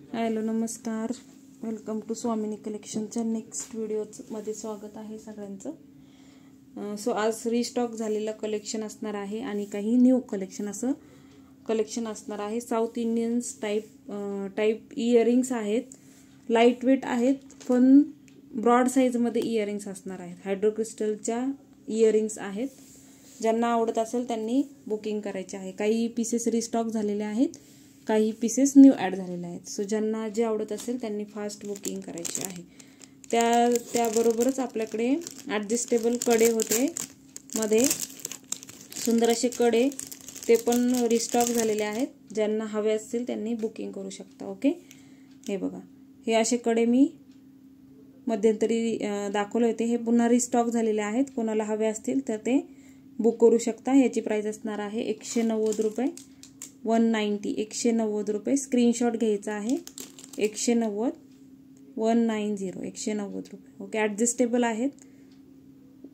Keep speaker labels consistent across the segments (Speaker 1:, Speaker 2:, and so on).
Speaker 1: Hello नमस्कार, welcome to Swamini कलेक्शनच्या next व्हिडिओमध्ये स्वागत आहे सगळ्यांचं. सो आज रिस्टॉक झालेलं कलेक्शन असणार आहे आणि काही न्यू कलेक्शन असं कलेक्शन असणार आहे. साऊथ इंडियन्स टाईप इयरिंग्स आहेत, लाईट वेट आहेत पण ब्रॉड साईजमध्ये इयरिंग्स असणार आहेत. हायड्रो क्रिस्टलच्या इयरिंग्स आहेत. ज्यांना आवडत असेल त्यांनी बुकिंग करायचे आहे. काही पीसेस रिस्टॉक झालेले आहेत, काही पीसेस न्यू ॲड झालेले आहेत. सो ज्यांना जे आवडत असेल त्यांनी फास्ट बुकिंग करायचे आहे. त्याबरोबरच आपल्याकडे ॲडजस्टेबल कडे होते मध्ये, सुंदर असे कडे, ते पण रिस्टॉक झालेले आहेत. ज्यांना हवे असतील त्यांनी बुकिंग करू शकता. ओके, हे बघा, हे असे कडे मी मध्यंतरी दाखवले होते, हे पुन्हा रिस्टॉक झालेले आहेत. कोणाला हवे असतील तर ते बुक करू शकता. याची प्राइस असणार आहे 190 रुपये, 190, 190 रुपये. स्क्रीनशॉट घ्यायचा आहे. 190, 190, 190 रुपये. ओके, ॲडजस्टेबल आहेत.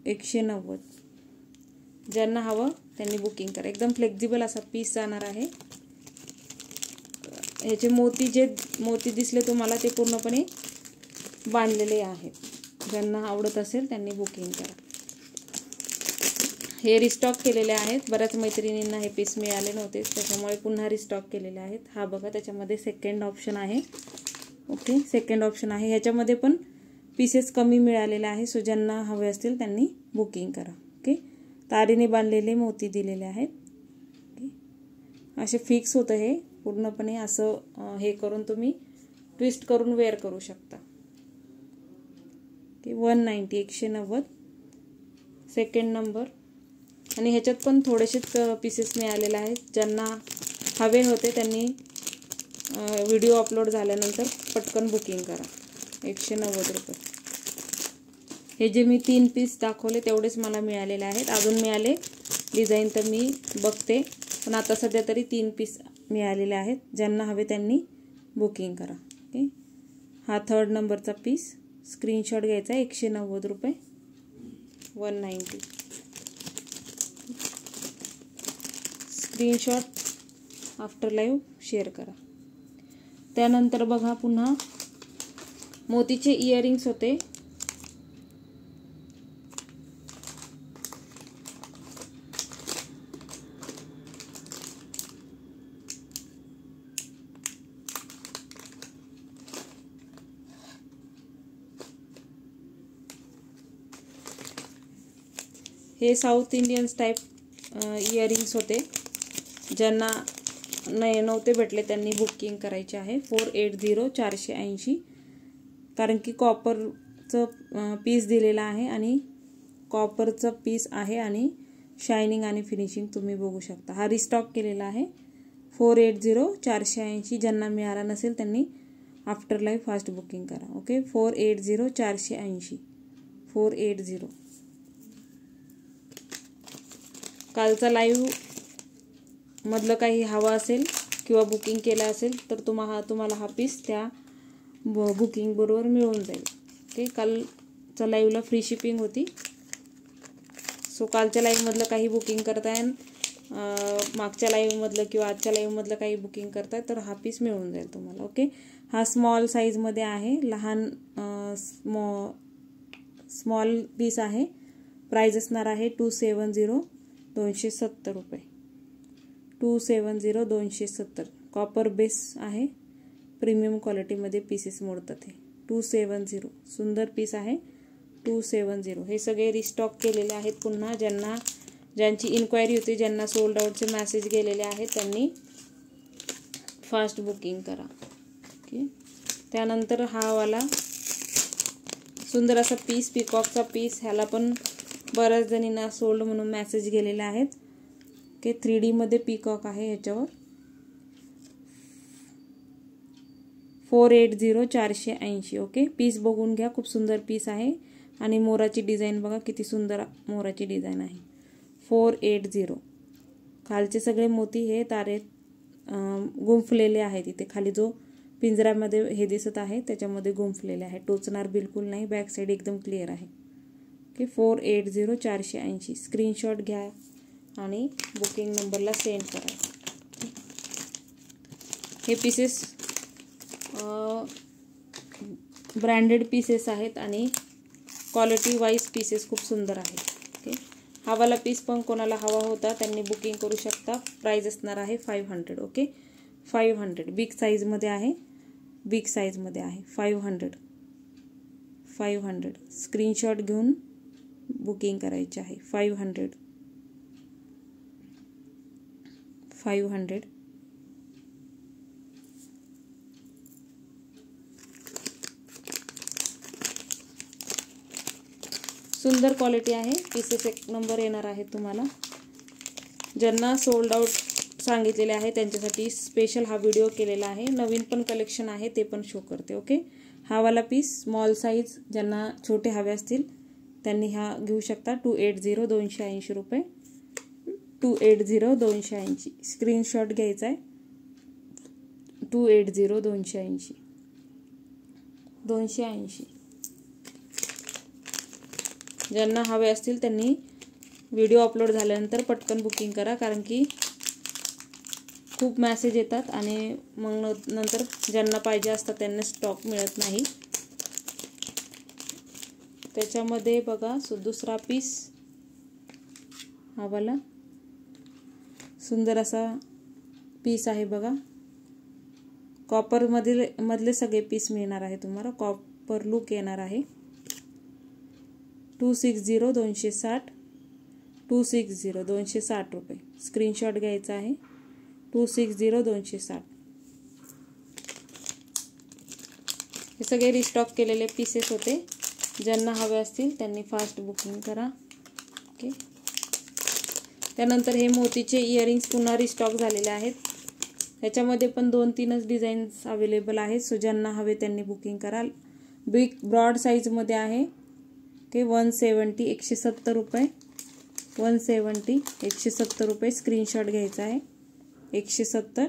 Speaker 1: 190. ज्यांना हवं त्यांनी बुकिंग करा. एकदम फ्लेक्झिबल असा पीस जाणार आहे. ह्याचे मोती दिसले तुम्हाला ते पूर्णपणे बांधलेले आहेत. ज्यांना आवडत असेल त्यांनी बुकिंग करा. हे रिस्टॉक केलेले आहेत. बऱ्याच मैत्रिणींना हे पीस मिळाले नव्हते, त्याच्यामुळे पुन्हा रिस्टॉक केलेले आहेत. हा बघा, त्याच्यामध्ये सेकंड ऑप्शन आहे. ओके, सेकंड ऑप्शन आहे. ह्याच्यामध्ये पण पीसेस कमी मिळालेले आहे. सो ज्यांना हवे असतील त्यांनी बुकिंग करा. ओके, तारीने बांधलेले मोती दिलेले आहेत. ओके, असे फिक्स होतं हे पूर्णपणे. असं हे करून तुम्ही ट्विस्ट करून वेअर करू शकता. Okay, 190, 190, second number. आणि ह्याच्यात पण थोडेसेच पीसेस मिळालेले आहेत. ज्यांना हवे होते त्यांनी व्हिडिओ अपलोड झाल्यानंतर पटकन बुकिंग करा. 190 रुपये. हे जे मी 3 पीस दाखवले तेवढेच मला मिळालेले आहेत. अजून मिळाले डिझाईन तर मी बघते, पण आता सध्या तरी 3 पीस मिळालेले आहेत. ज्यांना हवे त्यांनी बुकिंग करा. ओके, हा 3rd नंबरचा पीस. स्क्रीनशॉट घ्यायचा. 190 रुपये, 190. स्क्रीनशॉट आफ्टर लाईव्ह शेअर करा. त्यानंतर बघा, पुन्हा मोतीचे इयरिंग्स होते. हे साऊथ इंडियन्स टाईप इयरिंग्स होते. ज्यांना नव्हते भेटले त्यांनी बुकिंग करायचे आहे. 480, 480. कारण की कॉपरचं पीस दिलेलं आहे आणि कॉपरचं पीस आहे आणि शायनिंग आणि फिनिशिंग तुम्ही बघू शकता. हा रिस्टॉक केलेला आहे. 480, 480. ज्यांना मिळाला नसेल त्यांनी आफ्टर लाईव्ह फास्ट बुकिंग करा. ओके, 480, 480, 480. कालचा लाईव्ह मधलं काही हवं असेल किंवा बुकिंग केलं असेल तर तुम्हाला हा पीस त्या बुकिंग बरोबर मिळून जाईल. ओके, कालच्या लाईव्हला फ्री शिपिंग होती. सो कालच्या लाईव्हमधलं काही बुकिंग करताय, मागच्या लाईव्हमधलं किंवा आजच्या लाईव्हमधलं काही बुकिंग करताय तर हा पीस मिळून जाईल तुम्हाला. ओके, हा स्मॉल साईजमध्ये आहे. लहान स्मॉल पीस आहे. प्राईज असणार आहे 270, 270 रुपये. 270, 270. कॉपर बेस आहे. प्रीमियम क्वालिटीमध्ये पीसेस मोडतात हे. 270. सुंदर पीस आहे. 270. हे सगळे रिस्टॉक केलेले आहेत. पुन्हा ज्यांची इन्क्वायरी होती, ज्यांना सोल्ड आउटचे मेसेज गेलेले आहेत त्यांनी फास्ट बुकिंग करा. ओके, त्यानंतर हा वाला सुंदर असा पीस, पिकॉकचा पीस. ह्याला पण बऱ्याच जणींना सोल्ड म्हणून मेसेज गेलेले आहेत. ओके, 3D मध्ये पिकॉक आहे ह्याच्यावर. 480, 480. ओके, पीस बघून घ्या. खूप सुंदर पीस आहे आणि मोराची डिझाईन बघा, किती सुंदर मोराची डिझाईन आहे. 480. खालचे सगळे मोती हे तारे गुंफलेले आहेत. इथे खाली जो पिंजऱ्यामध्ये हे दिसत आहे त्याच्यामध्ये गुंफलेले आहे. टोचणार बिलकुल नाही. बॅक साईड एकदम क्लिअर आहे. ओके, 480, 480. स्क्रीनशॉट घ्या आणि बुकिंग नंबरला सेंड करा. हे पीसेस ब्रँडेड पीसेस आहेत आणि क्वालिटी वाईज पीसेस खूप सुंदर आहेत. ओके, हा वाला पीस पण कोणाला हवा होता त्यांनी बुकिंग करू शकता. प्राइस असणार आहे 500. ओके, 500 बिग साईजमध्ये आहे, बिग साईजमध्ये आहे. 500 स्क्रीनशॉट घेऊन बुकिंग करायचे आहे. 500 सुंदर क्वालिटी आहे. पीसेस एक नंबर येणार आहे तुम्हाला. ज्यांना सोल्ड आउट सांगितलेले आहे त्यांच्यासाठी स्पेशल हा व्हिडिओ केलेला आहे. नवीन पण कलेक्शन आहे ते पण शो करते. ओके, हा वाला पीस स्मॉल साईज ज्यांना छोटे हवे असतील त्यांनी हा घेऊ शकता. 280 280 रुपये. 280 280 स्क्रीनशॉट घ्यायचा आहे. 280 280 280. ज्यांना हवे असतील त्यांनी व्हिडिओ अपलोड झाल्यानंतर पटकन बुकिंग करा, कारण की खूप मेसेज येतात आणि मग नंतर ज्यांना पाहिजे असतात त्यांना स्टॉक मिळत नाही. त्याच्यामध्ये बघा दुसरा पीस हा वाला सुंदर असा पीस आहे बघा. कॉपर मधले सगळे पीस मिळणार आहे तुम्हाला. कॉपर लुक येणार आहे. 260 260 260 260 रुपये. स्क्रीनशॉट घ्यायचा आहे. 260 260. हे सगळे रिस्टॉक केलेले पीसेस होते. ज्यांना हवे असतील त्यांनी फास्ट बुकिंग करा. ओके, त्यानंतर हे मोतीचे इयरिंग्स पुन्हा रिस्टॉक झालेले आहेत. ह्याच्यामध्ये पण 2-3च डिझाईन्स अवेलेबल आहेत. सो ज्यांना हवे त्यांनी बुकिंग कराल. बिग ब्रॉड साईजमध्ये आहे. ओके, 170 170 रुपये. 170 170 रुपये. स्क्रीनशॉट घ्यायचा आहे. 170.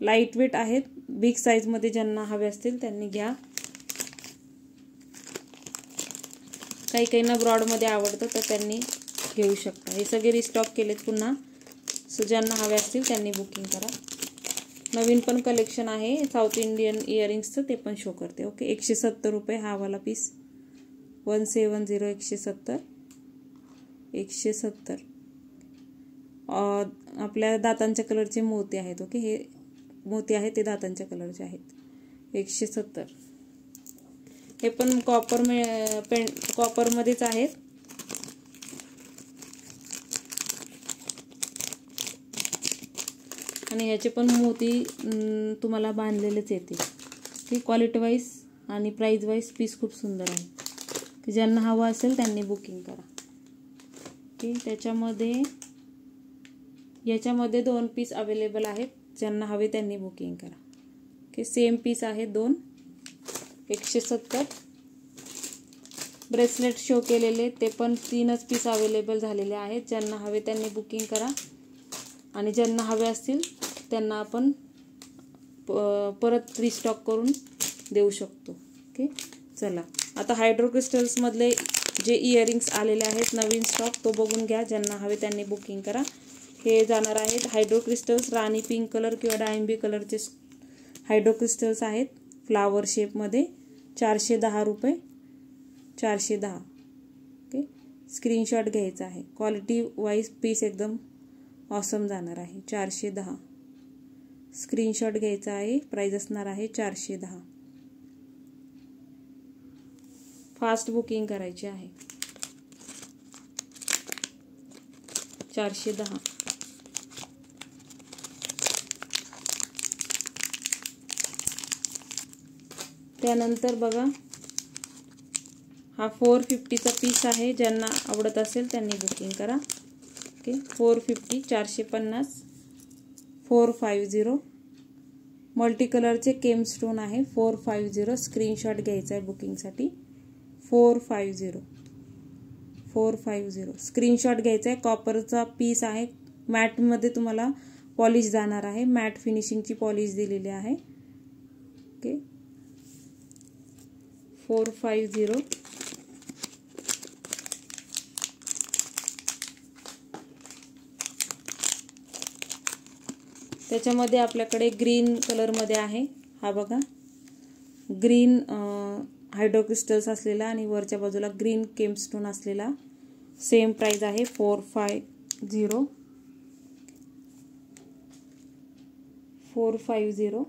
Speaker 1: लाईट वेट आहेत. बिग साईजमध्ये ज्यांना हवे असतील त्यांनी घ्या. काही काहींना ब्रॉडमध्ये आवडतं तर त्यांनी घेऊ शकता. हे सगळे रिस्टॉक केलेत पुन्हा. सो ज्यांना हवे असतील त्यांनी बुकिंग करा. नवीन पण कलेक्शन आहे साऊथ इंडियन इयरिंग्सचं, ते पण शो करते. ओके, 170 रुपये हा वाला पीस. 170 170 170. आपल्या दातांच्या कलरचे मोती आहेत. ओके, हे मोती आहेत ते दातांच्या कलरचे आहेत. 170. हे पण कॉपरमध्येच आहेत. आणि ह्याचे पण मोती तुम्हाला बांधलेलेच येतील. की क्वालिटी वाईज आणि प्राईज वाईज पीस खूप सुंदर आहे. की ज्यांना हवं असेल त्यांनी बुकिंग करा. की याच्यामध्ये 2 पीस अवेलेबल आहेत. ज्यांना हवे त्यांनी बुकिंग करा. की सेम पीस आहेत 2. 170. ब्रेसलेट शो केलेले ते पण 3च पीस अवेलेबल झालेले आहेत. ज्यांना हवे त्यांनी बुकिंग करा. आणि ज्यांना हवे असतील त्यांना आपण परत रिस्टॉक करून देऊ शकतो. ओके, चला आता हायड्रो क्रिस्टल्समधले जे इयरिंग्स आलेले आहेत नवीन स्टॉक तो बघून घ्या. ज्यांना हवे त्यांनी बुकिंग करा. हे जाणार आहेत हायड्रो क्रिस्टल्स. राणी पिंक कलर किंवा डाळिंबी कलरचे हायड्रो क्रिस्टल्स आहेत फ्लावर शेपमध्ये. 410 रुपये. 410. ओके, स्क्रीनशॉट घ्यायचा आहे. क्वालिटी वाईज पीस एकदम ऑसम जाणार आहे. 410. स्क्रीनशॉट घ्यायचा आहे. प्राइस असणार आहे 410. फास्ट बुकिंग करायची आहे. 410. त्यानंतर बघा हा 450चा पीस आहे. ज्यांना आवडत असेल त्यांनी बुकिंग करा. ओके, 450 450 450 मल्टी कलरचे केम स्टोन आहे. 450 स्क्रीनशॉट घ्यायचा आहे बुकिंगसाठी. 450 स्क्रीनशॉट घ्यायचा आहे. कॉपरचा पीस आहे. मॅटमध्ये तुम्हाला पॉलिश जाणार आहे. मॅट फिनिशिंगची पॉलिश दिलेली आहे. ओके, 450. त्याच्यामध्ये आपल्याकडे ग्रीन कलरमध्ये आहे, हा बघा ग्रीन हायड्रोक्रिस्टल्स असलेला आणि वरच्या बाजूला ग्रीन केमस्टोन असलेला. सेम प्राइस आहे 450.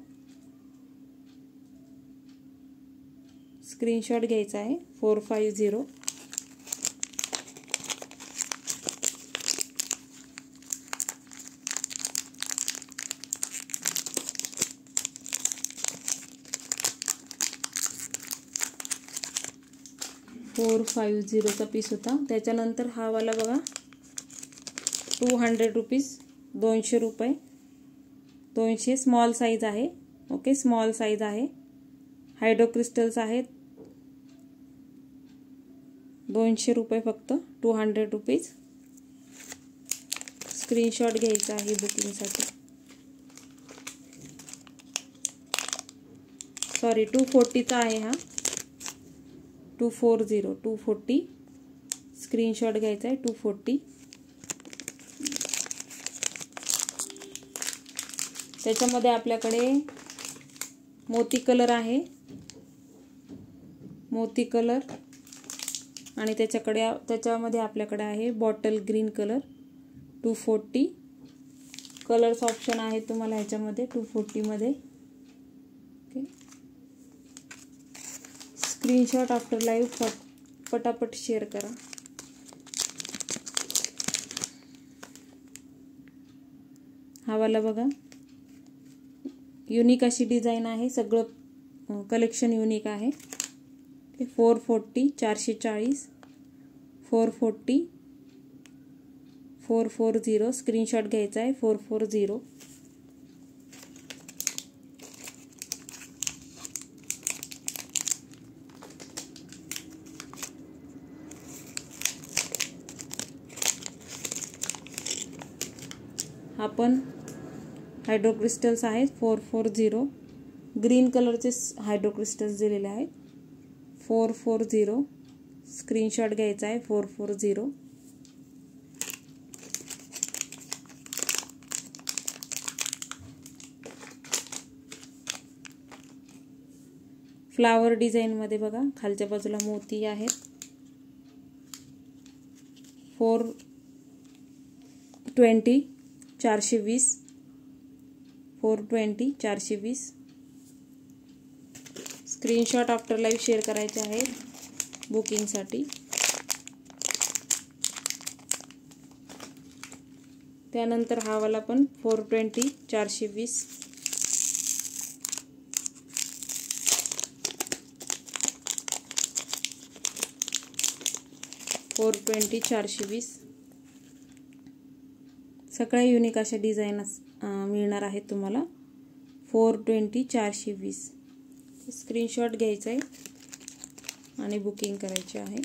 Speaker 1: स्क्रीनशॉट घ्यायचा आहे 450. $450चा पीस होता. त्याच्यानंतर हा वाला बघा 200 रुपीज, 200 रुपये, 200 स्मॉल साईज आहे. ओके, स्मॉल साईज आहे. हायड्रोक्रिस्टल्स आहेत. 200 रुपये फक्त, 200 रुपीज. स्क्रीनशॉट घ्यायचा आहे बुकिंगसाठी. सॉरी 240चा आहे हा, 240. स्क्रीनशॉट घ्यायचा आहे 240. त्याच्यामध्ये आपल्याकडे मोती कलर आहे, मोती कलर, आणि त्याच्यामध्ये आपल्याकडे आहे bottle green colour 240. Colours option आहे तुम्हाला ह्याच्यामध्ये 240 ओके. स्क्रीनशॉट आफ्टर लाईव्ह पटापट शेअर करा. हा वाला बघा युनिक अशी डिझाईन आहे, सगळं कलेक्शन युनिक आहे. 440, 440, 440, 440. स्क्रीनशॉट घ्यायचा आहे 440. हा पण हायड्रोक्रिस्टल्स आहेत 440. ग्रीन कलरचे हायड्रोक्रिस्टल्स दिलेले आहेत 440. स्क्रीनशॉट घ्यायचा आहे 440. फ्लावर डिझाईनमध्ये बघा खालच्या बाजूला मोती आहेत. 420, 420, 420, 420. स्क्रीनशॉट आफ्टर लाईव्ह शेअर करायचे आहेत बुकिंगसाठी. त्यानंतर हा वाला पण 420, 420. $420, 420. सगळ्या युनिक अशा डिझाईन मिळणार आहेत तुम्हाला. 420, 420. स्क्रीनशॉट घ्यायचा आहे आणि बुकिंग करायची आहे.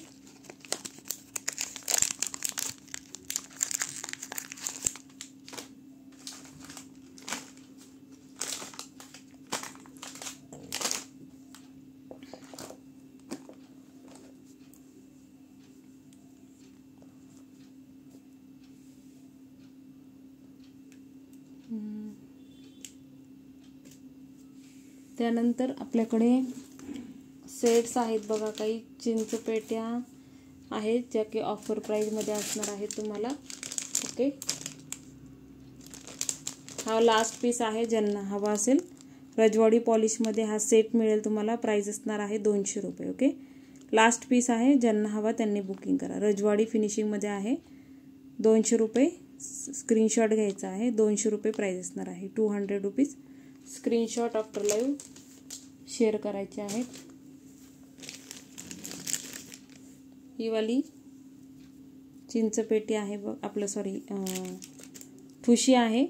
Speaker 1: त्यानंतर आपल्याकडे सेट्स आहेत बघा, काही चिंचपेट्या आहेत ज्या की ऑफर प्राईजमध्ये असणार आहेत तुम्हाला. ओके, हा लास्ट पीस आहे. ज्यांना हवा असेल रजवाडी पॉलिशमध्ये हा सेट मिळेल तुम्हाला. प्राईज असणार आहे 200 रुपये. ओके, लास्ट पीस आहे. ज्यांना हवा त्यांनी बुकिंग करा. रजवाडी फिनिशिंगमध्ये आहे. 200 रुपये. स्क्रीनशॉट घ्यायचा आहे. 200 रुपये प्राईज असणार आहे. 200 rupees. Screenshot after live share करायचे आहेत. ही वाली चिंचपेटी आहे बघ, आपलं सॉरी ठुशी आहे.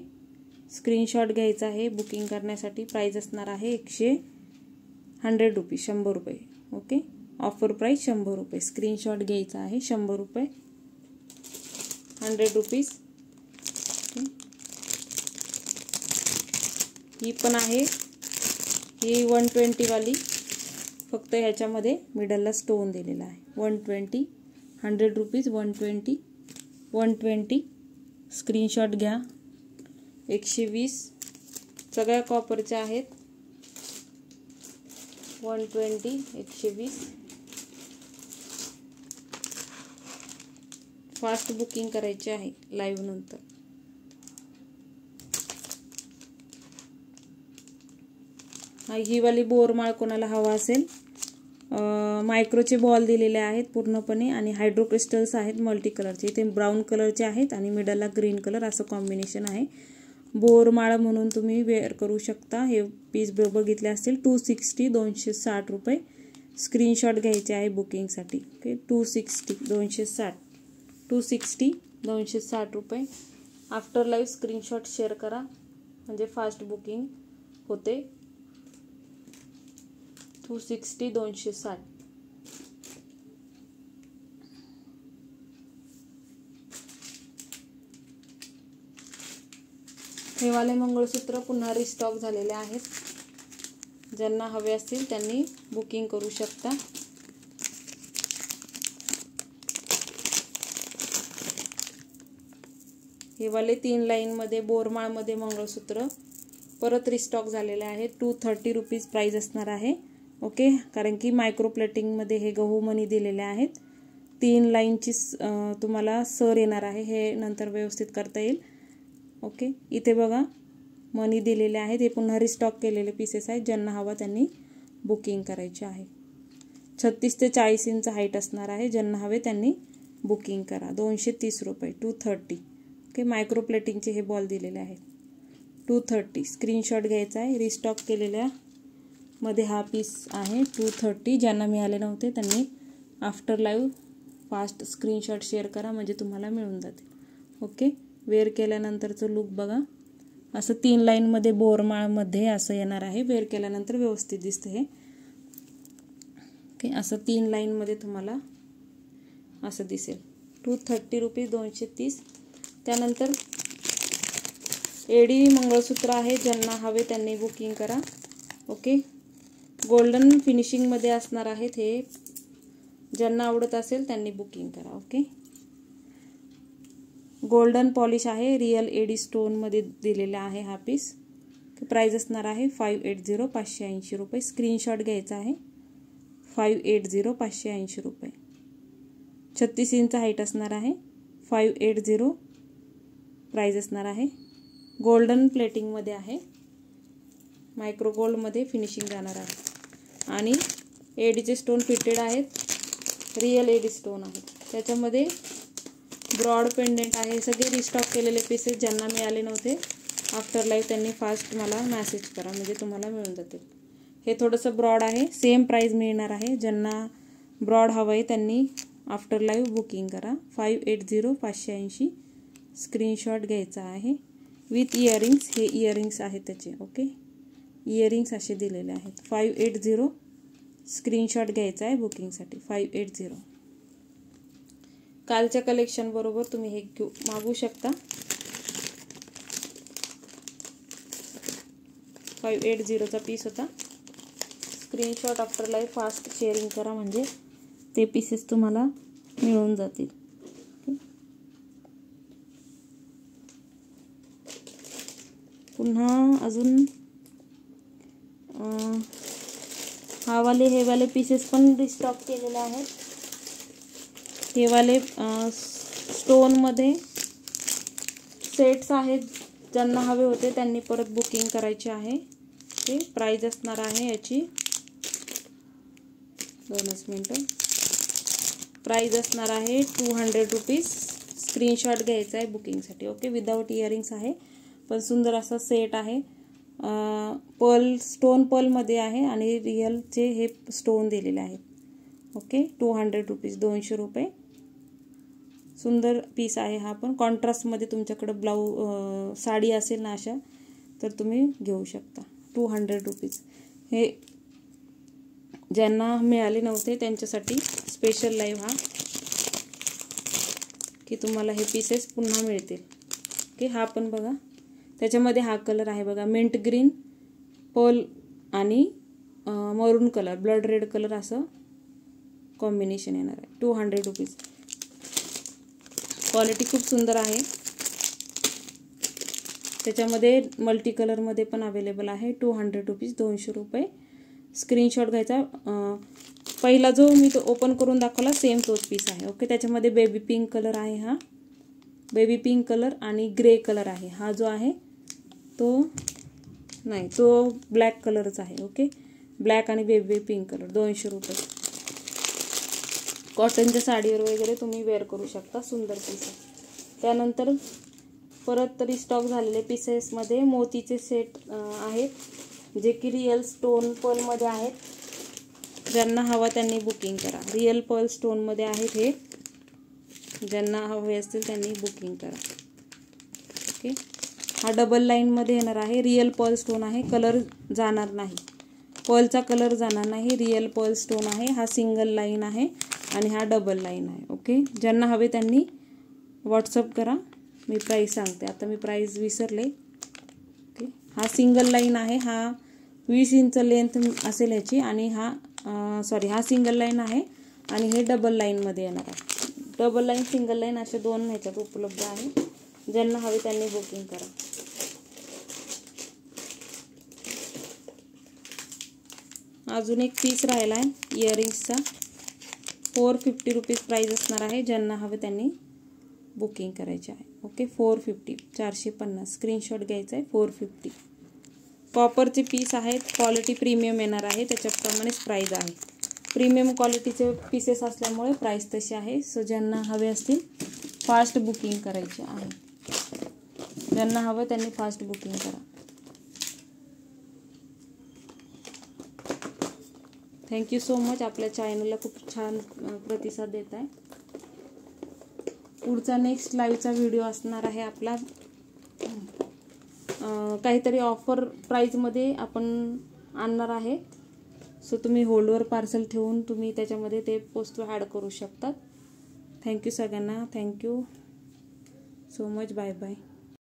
Speaker 1: स्क्रीनशॉट घ्यायचा आहे बुकिंग करण्यासाठी. प्राईज असणार आहे 100 रुपीज, 100 रुपये. ओके, ऑफर प्राईस 100 रुपये. स्क्रीनशॉट घ्यायचा आहे 100 रुपये, 100 रुपीज. ही पण आहे, ही 120 वाली. फक्त ह्याच्यामध्ये मिडलला स्टोन दिलेला आहे. 120, 100 रुपीज. 120, 120. स्क्रीनशॉट घ्या. 120, सगळ्या कॉपरच्या आहेत. 120 120. फास्ट बुकिंग करायची आहे लाईव्ह नंतर. ही वाली बोरमाळ कोणाला हवा असेल, मायक्रोचे बॉल दिलेले आहेत पूर्णपणे आणि हायड्रो क्रिस्टल्स आहेत मल्टी कलरचे. इथे ब्राऊन कलरचे आहेत आणि मिडलला ग्रीन कलर असं कॉम्बिनेशन आहे. बोरमाळ म्हणून तुम्ही वेअर करू शकता. हे पीस बघितले असतील. 260 260 रुपये. स्क्रीनशॉट घ्यायचे आहे बुकिंगसाठी. ओके 260 260 रुपये. आफ्टर लाईव्ह स्क्रीनशॉट शेअर करा म्हणजे फास्ट बुकिंग होते. 260 260. हे वाले मंगळसूत्र पुन्हा रिस्टॉक झालेले आहेत. ज्यांना हवे असतील त्यांनी बुकिंग करू शकता. हे वाले 3 लाईनमध्ये बोरमाळमध्ये मंगळसूत्र परत रिस्टॉक झालेले आहेत. 230 रुपीज प्राइस असणार आहे. ओके, कारण की मायक्रो प्लेटिंगमध्ये हे गहू मणी दिलेले आहेत. 3 लाईनची तुम्हाला सर येणार आहे. हे नंतर व्यवस्थित करता येईल. ओके, इथे बघा मनी दिलेले आहेत. हे पुन्हा रिस्टॉक केलेले पीसेस आहेत. ज्यांना हवा त्यांनी बुकिंग करायचे आहे. 36 ते 40 इंच हाईट असणार आहे. ज्यांना हवे त्यांनी बुकिंग करा. 230 रुपये. 230. ओके, मायक्रो प्लेटिंगचे हे बॉल दिलेले आहेत. 230. स्क्रीनशॉट घ्यायचा आहे. रिस्टॉक केलेल्या मध्ये हा पीस आहे. 230. ज्यांना मिळाले नव्हते त्यांनी after live fast screenshot share करा म्हणजे तुम्हाला मिळून जातील. ओके, वेअर केल्यानंतरचं लुक बघा. असं 3 लाईनमध्ये बोरमाळमध्ये असं येणार आहे. वेअर केल्यानंतर व्यवस्थित दिसतं हे. ओके, असं 3 लाईनमध्ये तुम्हाला असं दिसेल. 230 रुपीज. 230. त्यानंतर एडी मंगळसूत्र आहे. ज्यांना हवे त्यांनी बुकिंग करा. ओके, गोल्डन फिनिशिंगमध्ये असणार आहेत हे. ज्यांना आवडत असेल त्यांनी बुकिंग करा. ओके, गोल्डन पॉलिश आहे. रिअल एडी स्टोनमध्ये दिलेला आहे हा पीस. प्राइस असणार आहे 580 580 रुपये. स्क्रीनशॉट घ्यायचा आहे. 580 580 रुपये. 36 इंच हाईट असणार आहे. 580 प्राइस असणार आहे. गोल्डन प्लेटिंगमध्ये आहे. मायक्रो गोल्डमध्ये फिनिशिंग जाणार आहे आणि एडीचे स्टोन फिटेड आहेत. रिअल एडी स्टोन आहेत. त्याच्यामध्ये ब्रॉड पेंडेंट आहे. सगळे रिस्टॉक केलेले पीसेस. ज्यांना मिळाले नव्हते आफ्टर लाईव्ह त्यांनी फास्ट मला मेसेज करा म्हणजे तुम्हाला मिळून जातील. हे थोडंसं ब्रॉड आहे. सेम प्राइस मिळणार आहे. ज्यांना ब्रॉड हवं आहे त्यांनी आफ्टर लाईव्ह बुकिंग करा. 580 580. स्क्रीनशॉट घ्यायचा आहे. With earrings. हे इयरिंग्स आहेत त्याचे. ओके, इयरिंग्स असे दिलेले आहेत. 580. स्क्रीनशॉट घ्यायचा आहे बुकिंगसाठी. 580. कालच्या कलेक्शन बरोबर तुम्ही हे मागू शकता. 580चा पीस होता. Screenshot after live fast sharing करा म्हणजे ते पीसेस तुम्हाला मिळून जातील. पुन्हा अजून हे वाले पीसेस पण रिस्टॉक केलेले आहेत. हे वाले स्टोनमध्ये सेट्स आहेत. ज्यांना हवे होते त्यांनी परत बुकिंग करायचे आहे. ते प्राइस असणार आहे याची 2 मिनिटं. प्राइस असणार आहे 200 रुपीज. स्क्रीनशॉट घ्यायचा आहे बुकिंगसाठी. ओके, विदाउट इयरिंग्स आहे पण सुंदर असा सेट आहे. पर्ल स्टोन पर्लमध्ये आहे आणि रिअलचे हे स्टोन दिलेले आहेत. Okay, 200 rupees. 200 रुपये. सुंदर पीस आहे हा पण. कॉन्ट्रास्टमध्ये तुमच्याकडे साडी असेल ना अशा तर तुम्ही घेऊ शकता. 200 रुपीज. हे ज्यांना मिळाले नव्हते त्यांच्यासाठी स्पेशल लाईव्ह हा की तुम्हाला हे पीसेस पुन्हा मिळतील. ओके, हा पण बघा. त्याच्यामध्ये हा कलर आहे बघा. मिंट ग्रीन, पर्ल आणि मरून कलर, ब्लड रेड कलर असं कॉम्बिनेशन येणार आहे. 200 रुपीज. क्वालिटी खूप सुंदर आहे. त्याच्यामध्ये मल्टी कलरमध्ये पण अवेलेबल आहे. 200 रुपीज, 200 रुपये. स्क्रीनशॉट घ्यायचा. पहिला जो मी तो ओपन करून दाखवला सेम तोच पीस आहे. ओके, त्याच्यामध्ये बेबी पिंक कलर आहे. हा बेबी पिंक कलर आणि ग्रे कलर आहे. हा जो आहे तो नाही, तो ब्लॅक कलरचा आहे. ओके, ब्लॅक आणि बेबी पिंक कलर. 200 रुपये. कॉटनच्या साडीवर वगैरे तुम्ही वेअर करू शकता. सुंदर पीस आहे. त्यानंतर परत रिस्टॉक झालेले पीसेसमध्ये मोतीचे सेट आहेत, जे की रिअल स्टोन पर्लमध्ये आहेत. ज्यांना हवा त्यांनी बुकिंग करा. रिअल पर्ल स्टोनमध्ये आहेत हे. ज्यांना हवे असतील त्यांनी बुकिंग करा. ओके, हा डबल लाईनमध्ये येणार आहे. रिअल पर्ल स्टोन आहे. कलर जाणार नाही, पर्लचा कलर जाणार नाही. रिअल पर्ल स्टोन आहे. हा सिंगल लाईन आहे आणि हा डबल लाईन आहे. ओके, ज्यांना हवे त्यांनी व्हॉट्सअप करा. मी प्राईस सांगते. आता मी प्राईस विसरले. ओके, हा सिंगल लाईन आहे. हा 20 इंच लेंथ असेल ह्याची आणि हा हा सिंगल लाईन आहे आणि हे डबल लाईनमध्ये येणार आहे. डबल लाईन, सिंगल लाईन असे दोन ह्याच्यात उपलब्ध आहे. ज्यांना हवे त्यांनी बुकिंग करा. अजून एक पीस राहिला आहे इयरिंग्सचा. 450 रुपीज प्राईस असणार आहे. ज्यांना हवे त्यांनी बुकिंग करायचे आहे. ओके, 450, 450. स्क्रीनशॉट घ्यायचा आहे. 450. कॉपरचे पीस आहेत. क्वालिटी प्रीमियम येणार आहे. त्याच्याप्रमाणेच प्राईज आहे. प्रीमियम क्वालिटीचे पीसेस असल्यामुळे प्राईस तशी आहे. सो ज्यांना हवे असतील फास्ट बुकिंग करायचे आहे. ज्यांना हवं त्यांनी फास्ट बुकिंग करा. Thank you so much. आपल्या चॅनलला खूप छान प्रतिसाद देत आहे. पुढचा नेक्स्ट लाईव्हचा व्हिडिओ असणार आहे आपला काहीतरी ऑफर प्राईजमध्ये आपण आणणार आहे. सो तुम्ही होल्डवर पार्सल ठेवून तुम्ही त्याच्यामध्ये ते पोस्ट ॲड करू शकतात. थँक्यू सगळ्यांना. Thank you so much. Bye bye.